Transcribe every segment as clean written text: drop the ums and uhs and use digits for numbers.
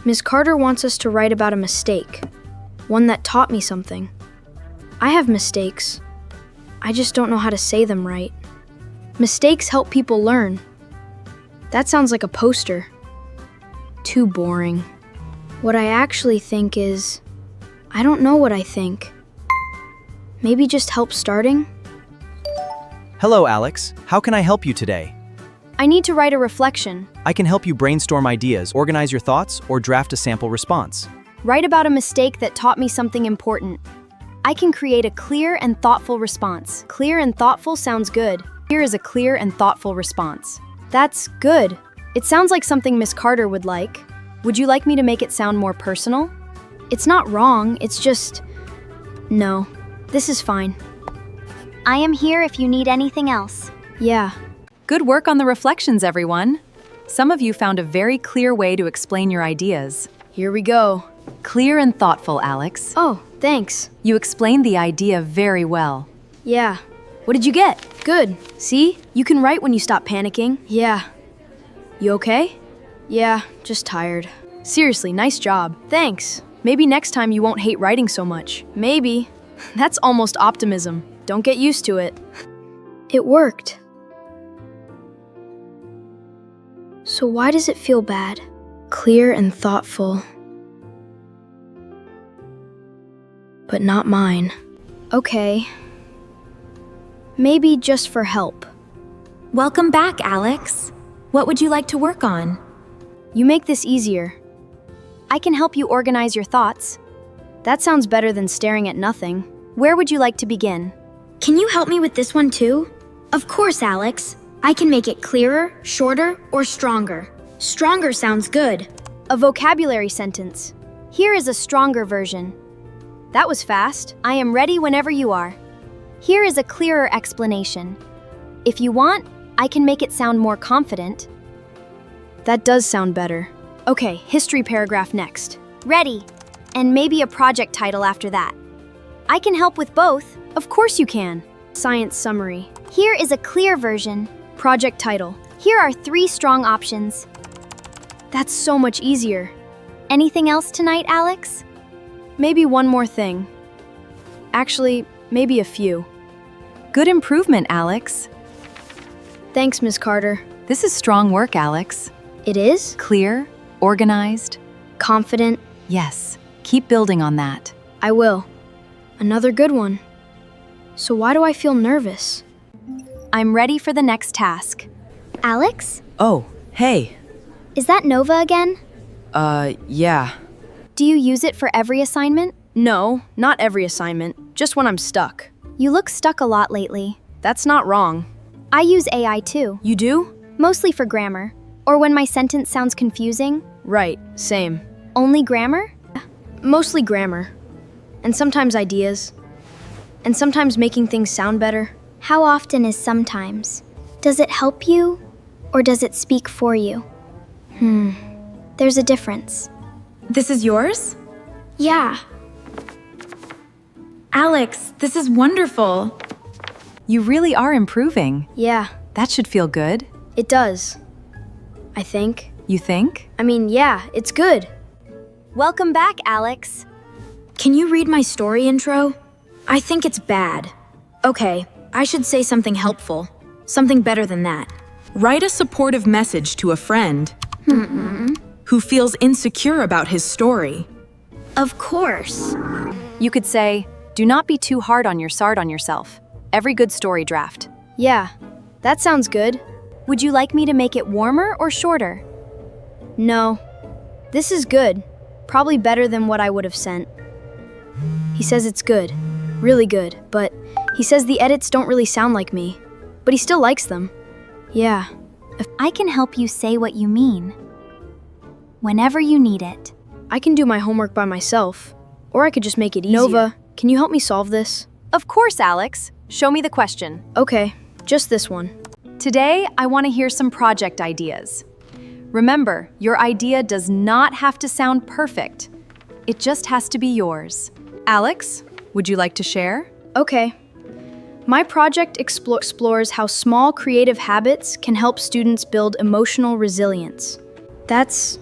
Ms. Carter wants us to write about a mistake, one that taught me something. I have mistakes. I just don't know how to say them right. Mistakes help people learn. That sounds like a poster. Too boring. What I actually think is, I don't know what I think. Maybe just help starting? Hello, Alex. How can I help you today? I need to write a reflection. I can help you brainstorm ideas, organize your thoughts, or draft a sample response. Write about a mistake that taught me something important. I can create a clear and thoughtful response. Clear and thoughtful sounds good. Here is a clear and thoughtful response. That's good. It sounds like something Miss Carter would like. Would you like me to make it sound more personal? It's not wrong, it's just... No, this is fine. I am here if you need anything else. Yeah. Good work on the reflections, everyone. Some of you found a very clear way to explain your ideas. Here we go. Clear and thoughtful, Alex. Oh, thanks. You explained the idea very well. Yeah. What did you get? Good. See? You can write when you stop panicking. Yeah. You okay? Yeah, just tired. Seriously, nice job. Thanks. Maybe next time you won't hate writing so much. Maybe. That's almost optimism. Don't get used to it. It worked. So why does it feel bad? Clear and thoughtful. But not mine. Okay. Maybe just for help. Welcome back, Alex. What would you like to work on? You make this easier. I can help you organize your thoughts. That sounds better than staring at nothing. Where would you like to begin? Can you help me with this one too? Of course, Alex. I can make it clearer, shorter, or stronger. Stronger sounds good. A vocabulary sentence. Here is a stronger version. That was fast. I am ready whenever you are. Here is a clearer explanation. If you want, I can make it sound more confident. That does sound better. Okay, history paragraph next. Ready. And maybe a project title after that. I can help with both. Of course you can. Science summary. Here is a clear version. Project title. Here are 3 strong options. That's so much easier. Anything else tonight, Alex? Maybe one more thing. Actually, maybe a few. Good improvement, Alex. Thanks, Ms. Carter. This is strong work, Alex. It is? Clear, organized. Confident. Yes, keep building on that. I will. Another good one. So why do I feel nervous? I'm ready for the next task. Alex? Oh, hey. Is that Nova again? Yeah. Do you use it for every assignment? No, not every assignment. Just when I'm stuck. You look stuck a lot lately. That's not wrong. I use AI too. You do? Mostly for grammar. Or when my sentence sounds confusing. Right, same. Only grammar? Mostly grammar. And sometimes ideas. And sometimes making things sound better. How often is sometimes? Does it help you? Or does it speak for you? There's a difference. This is yours? Yeah. Alex, this is wonderful. You really are improving. Yeah, That should feel good. it does. I think. You think? I mean, yeah, it's good. Welcome back, Alex. Can you read my story intro? I think it's bad. Okay, I should say something helpful. Something better than that. Write a supportive message to a friend who feels insecure about his story. Of course. You could say, do not be too hard on yourself. Every good story draft. Yeah, that sounds good. Would you like me to make it warmer or shorter? No, this is good. Probably better than what I would have sent. He says it's good. Really good, but he says the edits don't really sound like me. But he still likes them. Yeah. I can help you say what you mean. Whenever you need it. I can do my homework by myself. Or I could just make it easier. Nova, can you help me solve this? Of course, Alex. Show me the question. Okay, just this one. Today, I want to hear some project ideas. Remember, your idea does not have to sound perfect. It just has to be yours. Alex, would you like to share? Okay. My project explores how small creative habits can help students build emotional resilience. That's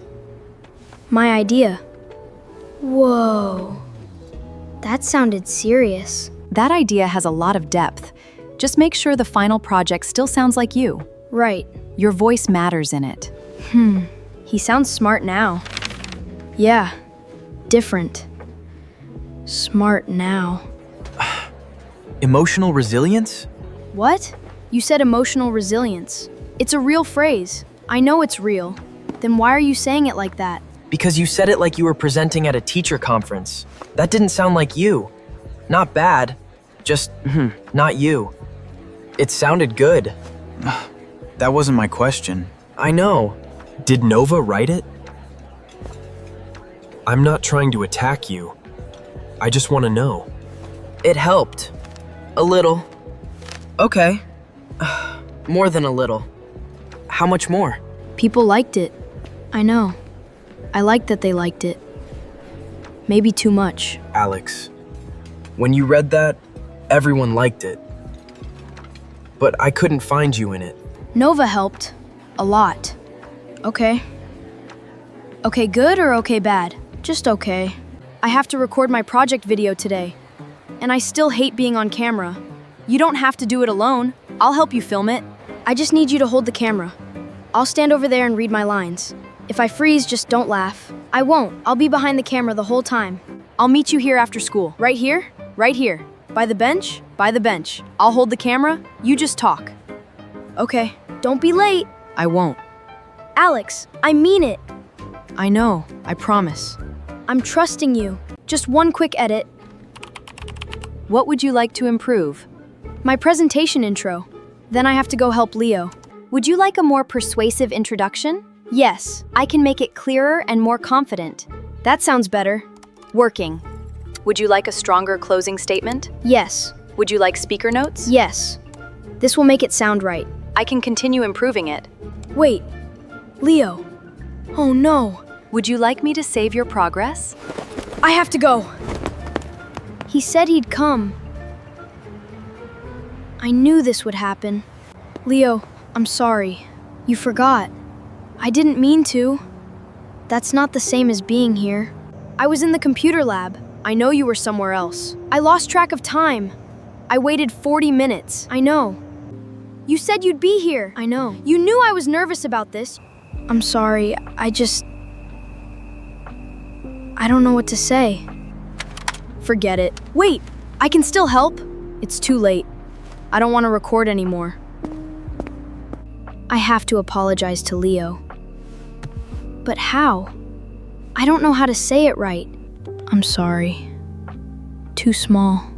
My idea. Whoa. That sounded serious. That idea has a lot of depth. Just make sure the final project still sounds like you. Right. Your voice matters in it. He sounds smart now. Yeah. Different. Smart now. Emotional resilience? What? You said emotional resilience. It's a real phrase. I know it's real. Then why are you saying it like that? Because you said it like you were presenting at a teacher conference. That didn't sound like you. Not bad, just not you. It sounded good. That wasn't my question. I know. Did Nova write it? I'm not trying to attack you. I just want to know. It helped. A little. Okay. More than a little. How much more? People liked it. I know. I liked that they liked it. Maybe too much. Alex, when you read that, everyone liked it. But I couldn't find you in it. Nova helped. A lot. Okay. Okay good or okay bad? Just okay. I have to record my project video today. And I still hate being on camera. You don't have to do it alone. I'll help you film it. I just need you to hold the camera. I'll stand over there and read my lines. If I freeze, just don't laugh. I won't. I'll be behind the camera the whole time. I'll meet you here after school. Right here? Right here. By the bench? By the bench. I'll hold the camera. You just talk. Okay. Don't be late. I won't. Alex, I mean it. I know. I promise. I'm trusting you. Just one quick edit. What would you like to improve? My presentation intro. Then I have to go help Leo. Would you like a more persuasive introduction? Yes, I can make it clearer and more confident. that sounds better. Working. Would you like a stronger closing statement? Yes, Would you like speaker notes? yes. This will make it sound right. I can continue improving it. Wait, Leo. Oh no, Would you like me to save your progress? I have to go. He said he'd come. I knew this would happen. Leo, I'm sorry. You forgot. I didn't mean to. That's not the same as being here. I was in the computer lab. I know you were somewhere else. I lost track of time. I waited 40 minutes. I know. You said you'd be here. I know. You knew I was nervous about this. I'm sorry. I don't know what to say. Forget it. Wait, I can still help. It's too late. I don't want to record anymore. I have to apologize to Leo. But how? I don't know how to say it right. I'm sorry. Too small.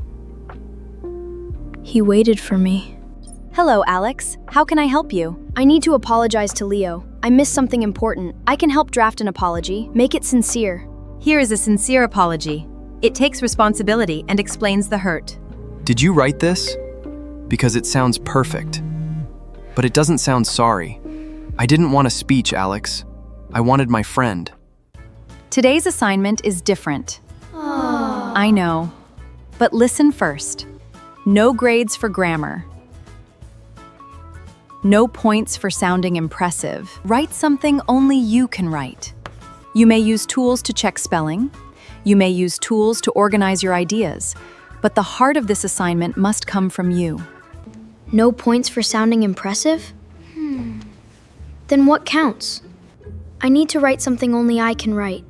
He waited for me. Hello, Alex. How can I help you? I need to apologize to Leo. I missed something important. I can help draft an apology. Make it sincere. Here is a sincere apology. It takes responsibility and explains the hurt. Did you write this? Because it sounds perfect. But it doesn't sound sorry. I didn't want a speech, Alex. I wanted my friend. Today's assignment is different. I know. But listen first. No grades for grammar. No points for sounding impressive. Write something only you can write. You may use tools to check spelling. You may use tools to organize your ideas. But the heart of this assignment must come from you. No points for sounding impressive? Then what counts? I need to write something only I can write.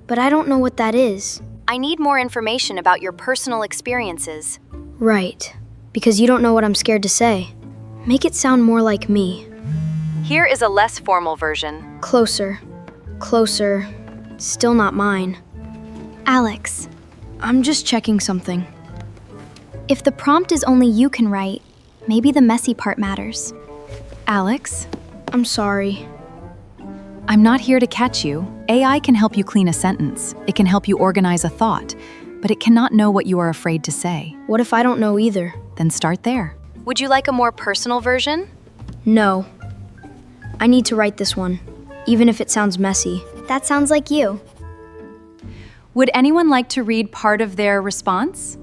But I don't know what that is. I need more information about your personal experiences. Right. Because you don't know what I'm scared to say. Make it sound more like me. Here is a less formal version. Closer. Closer. Still not mine. Alex, I'm just checking something. if the prompt is only you can write, maybe the messy part matters. Alex, I'm sorry. I'm not here to catch you. AI can help you clean a sentence. It can help you organize a thought. But it cannot know what you are afraid to say. What if I don't know either? Then start there. Would you like a more personal version? No. I need to write this one, even if it sounds messy. That sounds like you. Would anyone like to read part of their response?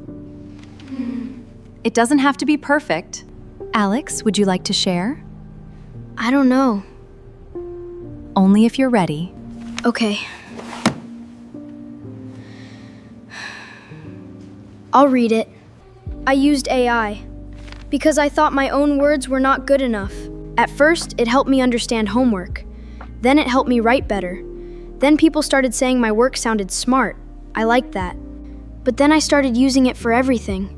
It doesn't have to be perfect. Alex, would you like to share? I don't know. Only if you're ready. Okay. I'll read it. I used AI because I thought my own words were not good enough. At first, it helped me understand homework. Then it helped me write better. Then people started saying my work sounded smart. I liked that. But then I started using it for everything.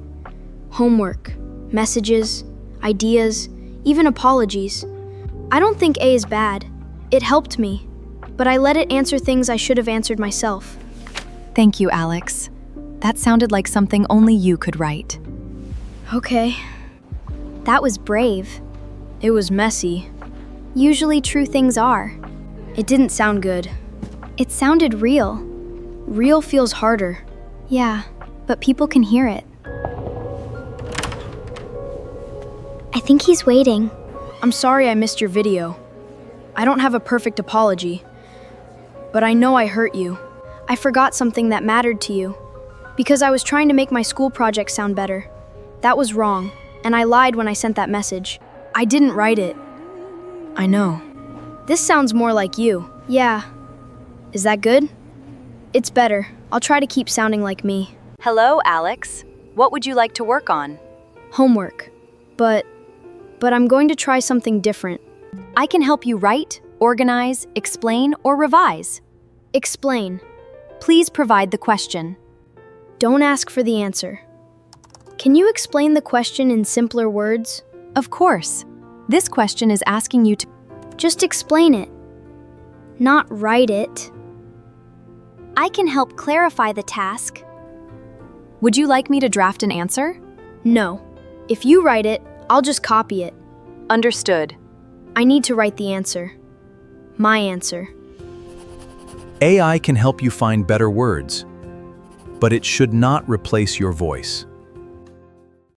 Homework, messages, ideas, even apologies. I don't think A is bad. It helped me, but I let it answer things I should have answered myself. Thank you, Alex. That sounded like something only you could write. Okay. That was brave. It was messy. Usually true things are. It didn't sound good. It sounded real. Real feels harder. Yeah, but people can hear it. I think he's waiting. I'm sorry I missed your video. I don't have a perfect apology, but I know I hurt you. I forgot something that mattered to you because I was trying to make my school project sound better. That was wrong, and I lied when I sent that message. I didn't write it. I know. This sounds more like you. Yeah. Is that good? It's better. I'll try to keep sounding like me. Hello, Alex. What would you like to work on? Homework. But I'm going to try something different. I can help you write, organize, explain, or revise. Explain. Please provide the question. Don't ask for the answer. Can you explain the question in simpler words? Of course. This question is asking you to Just explain it. Not write it. I can help clarify the task. Would you like me to draft an answer? No. If you write it, I'll just copy it. Understood. I need to write the answer. My answer. AI can help you find better words, but it should not replace your voice.